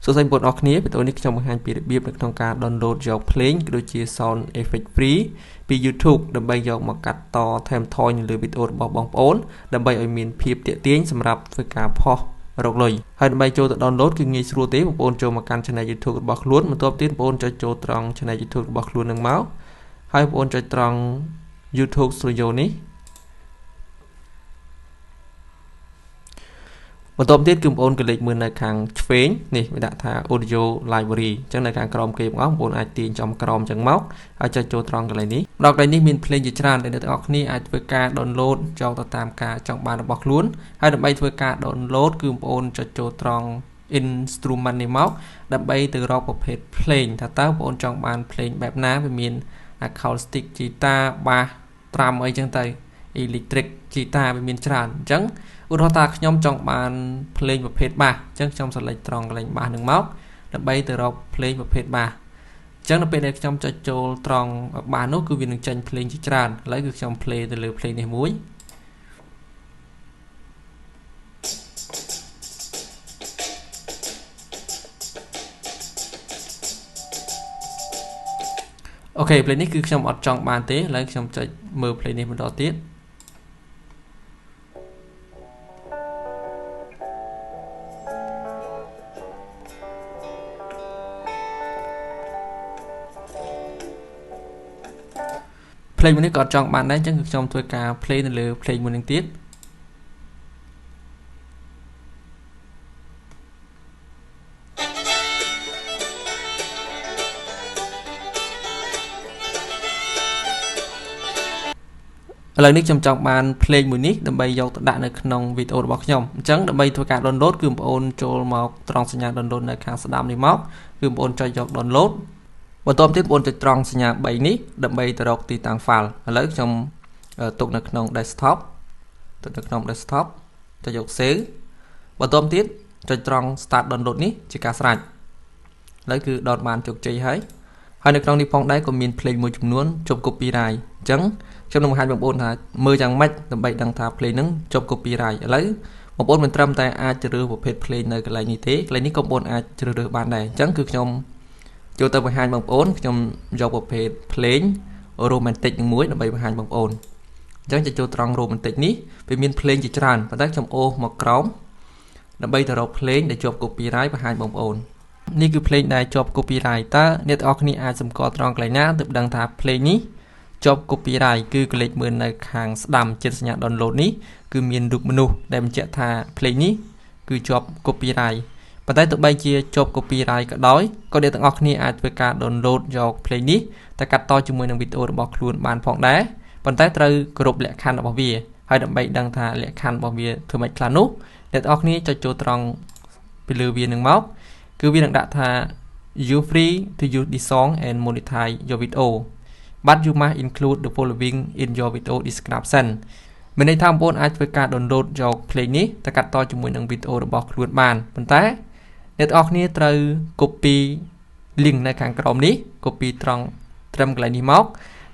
សួស្តីបងប្អូនអរគ្នាវីដេអូនេះខ្ញុំបង្ហាញពីរបៀបនៅក្នុងការ download យកភ្លេងដូចជា sound effect free ពី YouTube ដើម្បីយកមកកាត់តថែមថយនៅលើវីដេអូរបស់បងប្អូនដើម្បីឲ្យមានភាពទាក់ទាញសម្រាប់ធ្វើការផុសរកលុយហើយដើម្បីចូលទៅ download គឺងាយស្រួលទេបងប្អូនចូលមកកាន់ channel YouTube របស់ខ្លួនបន្ទាប់ទៀតបងប្អូនចុចចូលត្រង់ channel YouTube របស់ខ្លួននឹងមកហើយបងប្អូនចុចត្រង់ YouTube Studio នេះបន្ទាប់ទៀតគឺបងប្អូនកលេចមើលនៅខាងឆ្វេងនេះវាដាក់ថា Audio Library អញ្ចឹងនៅខាងក្រោមគេបងប្អូនអាចទាញចំក្រោមអញ្ចឹងមកហើយចុចចូលត្រង់កន្លែងនេះដល់កន្លែងនេះមានភ្លេងជាច្រើនដែលអ្នកទាំងអស់គ្នាអាចធ្វើការ download ចូលទៅតាមការចង់បានរបស់ខ្លួនហើយដើម្បីធ្វើការ download គឺបងប្អូនចុចចូលត្រង់ instrument នេះមកដើម្បីទៅរកប្រភេទភ្លេងថាតើបងប្អូនចង់បានភ្លេងបែបណាវាមាន acoustic guitar bass drum អីចឹងទៅ electric guitar វាមានច្រើនអញ្ចឹងឧទាហរណ៍ថាខ្ញុំចង់បានភ្លេងប្រភេទ bass អញ្ចឹងខ្ញុំ select ត្រង់កន្លែង bass នឹងមកដើម្បីទៅរកភ្លេងប្រភេទ bass អញ្ចឹងនៅពេលដែលខ្ញុំចុចចូលត្រង់ bass នោះគឺវានឹងចេញភ្លេងជាច្រើនឥឡូវគឺខ្ញុំ play ទៅលើភ្លេងនេះមួយអូខេភ្លេងនេះគឺខ្ញុំអត់ចង់បានទេឥឡូវខ្ញុំចុចមើលភ្លេងនេះបន្តទៀតភ្លេងមួយនេះក៏អត់ចង់បានដែរអញ្ចឹងគឺខ្ញុំធ្វើការ play នៅលើភ្លេងមួយនឹងទៀតឥឡូវនេះខ្ញុំចង់បានភ្លេងមួយនេះដើម្បីយកទៅដាក់នៅក្នុងវីដេអូរបស់ខ្ញុំអញ្ចឹងដើម្បីធ្វើការ download គឺបងប្អូនចូលមកត្រង់សញ្ញា download នៅខាងស្ដាំនេះមកគឺបងប្អូនចុចយក download បន្ទាប់ទៀតបងប្អូនចុចត្រង់សញ្ញា3នេះដើម្បីទៅរកទីតាំង file ឥឡូវខ្ញុំទុកនៅក្នុង desktop ទុកនៅក្នុង desktop ចុចយក save បន្ទាប់ទៀតចុចត្រង់ start download នេះជាការស្រេចឥឡូវគឺ download បានជោគជ័យហើយនៅក្នុងនេះផងដែរក៏មានភ្លេងមួយចំនួនជាប់ copyright អញ្ចឹងខ្ញុំនឹងបង្ហាញបងប្អូនថាមើលយ៉ាងម៉េចដើម្បីដឹងថាភ្លេងហ្នឹងជាប់ copyright ឥឡូវបងប្អូនមិនត្រឹមតែអាចជ្រើសរើសប្រភេទភ្លេងនៅកន្លែងនេះទេកន្លែងនេះក៏បងប្អូនអាចជ្រើសរើសបានដែរអញ្ចឹងគឺខ្ញុំចូលទៅបង្ហាញបងប្អូនខ្ញុំយកប្រភេទភ្លេង romantic មួយដើម្បីបង្ហាញបងប្អូនអញ្ចឹងចូលត្រង់ romantic នេះវាមានភ្លេងជាច្រើនប៉ុន្តែខ្ញុំអូសមកក្រោមដើម្បីទៅរកភ្លេងដែលជាប់ copyright បង្ហាញបងប្អូននេះគឺភ្លេងដែលជាប់ copyright តើអ្នកទាំងអស់គ្នាអាចសម្គាល់ត្រង់កន្លែងណាទើបដឹងថាភ្លេងនេះជាប់ copyright គឺកលេចមើលនៅខាងស្ដាំជិតសញ្ញា download នេះគឺមានរូបមនុស្សដែលបញ្ជាក់ថាភ្លេងនេះគឺជាប់ copyright ប៉ុន្តែទោះបីជាជាប់ copyright ក៏ដោយក៏អ្នកទាំងអស់គ្នាអាចធ្វើការ download យកភ្លេងនេះតែកាត់តជាមួយនឹងវីដេអូរបស់ខ្លួនបានផងដែរប៉ុន្តែត្រូវគោរពលក្ខខណ្ឌរបស់វាហើយដើម្បីដឹងថាលក្ខខណ្ឌរបស់វាធ្វើម៉េចខ្លះនោះអ្នកទាំងអស់គ្នាចុចចូលត្រង់ពីលើវានឹងមកគឺវានឹងដាក់ថា you free to use this song and monetize your video but you must include the following in your video description មានន័យថាបងប្អូនអាចធ្វើការ download យកភ្លេងនេះទៅកាត់តជាមួយនឹងវីដេអូរបស់ខ្លួនបានប៉ុន្តែអ្នកទាំងអស់គ្នាត្រូវ copy link នៅខាងក្រោមនេះ copy ត្រង់ត្រឹមកន្លែងនេះមក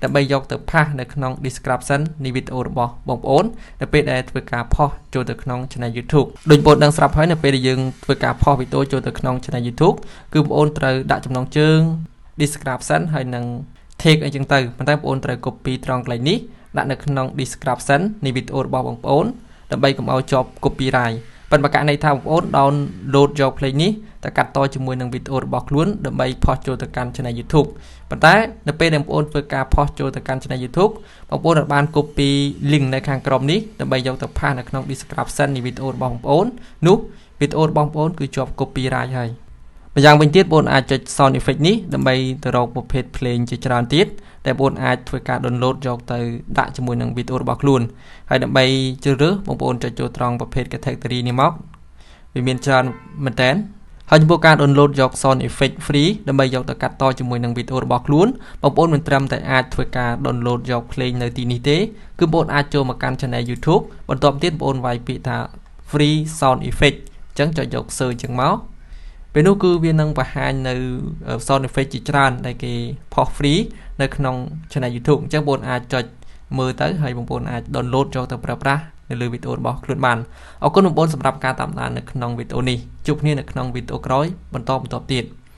ដើម្បីយកទៅផាសនៅក្នុង description នៃវីដេអូរបស់បងប្អូននៅពេលដែលធ្វើការផុសចូលទៅក្នុង channel YouTube ដូចបងប្អូនដឹងស្រាប់ហើយនៅពេលដែលយើងធ្វើការផុសវីដេអូចូលទៅក្នុង channel YouTube គឺបងប្អូនត្រូវដាក់ចំណងជើង description ហើយនឹង tag អីចឹងទៅប៉ុន្តែបងប្អូនត្រូវ copy ត្រង់កន្លែងនេះដាក់នៅក្នុង description នៃវីដេអូរបស់បងប្អូនដើម្បីកុំឲ្យជាប់ copyright ប៉ុន្តែករណីថាបងប្អូន download យកភ្លេងនេះទៅកាត់តជាមួយនឹងវីដេអូរបស់ខ្លួនដើម្បីផុសចូលទៅកាន់ channel YouTube ប៉ុន្តែនៅពេលដែលបងប្អូនធ្វើការផុសចូលទៅកាន់ channel YouTube បងប្អូនអាចបាន copy link នៅខាងក្រោមនេះដើម្បីយកទៅផាសនៅក្នុង description នៃវីដេអូរបស់បងប្អូននោះវីដេអូរបស់បងប្អូនគឺជាប់ copyright ហើយម្យ៉ាងវិញទៀតបងប្អូនអាចចុច sound effect នេះដើម្បីទៅរកប្រភេទភ្លេងជាច្រើនទៀតដែលបងប្អូនអាចធ្វើការ download យកទៅដាក់ជាមួយនឹងវីដេអូរបស់ខ្លួនហើយដើម្បីជ្រើសរើសបងប្អូនចុចចូលត្រង់ប្រភេទ category នេះមកវាមានច្រើនមែនតើហើយចំពោះការ download យក sound effect free ដើម្បីយកទៅកាត់តជាមួយនឹងវីដេអូរបស់ខ្លួនបងប្អូនមិនត្រឹមតែអាចធ្វើការ download យកភ្លេងនៅទីនេះទេគឺបងប្អូនអាចចូលមកកាន់ channel YouTube បន្ទាប់ទៀតបងប្អូនវាយពាក្យថា free sound effect អញ្ចឹងចុចយក search ចឹងមកពេលនោះគឺវានឹងបង្ហាញនៅ sound effect ជាច្រើនដែលគេផុស free នៅក្នុង channel YouTube អញ្ចឹងបងប្អូនអាចចុចមើលទៅហើយបងប្អូនអាច download យកទៅប្រើប្រាស់ នៅលើវីដេអូរបស់ខ្លួនបានអរគុណបងប្អូនសម្រាប់ការតាមដាននៅក្នុងវីដេអូនេះជួបគ្នានៅក្នុងវីដេអូក្រោយបន្តទៀត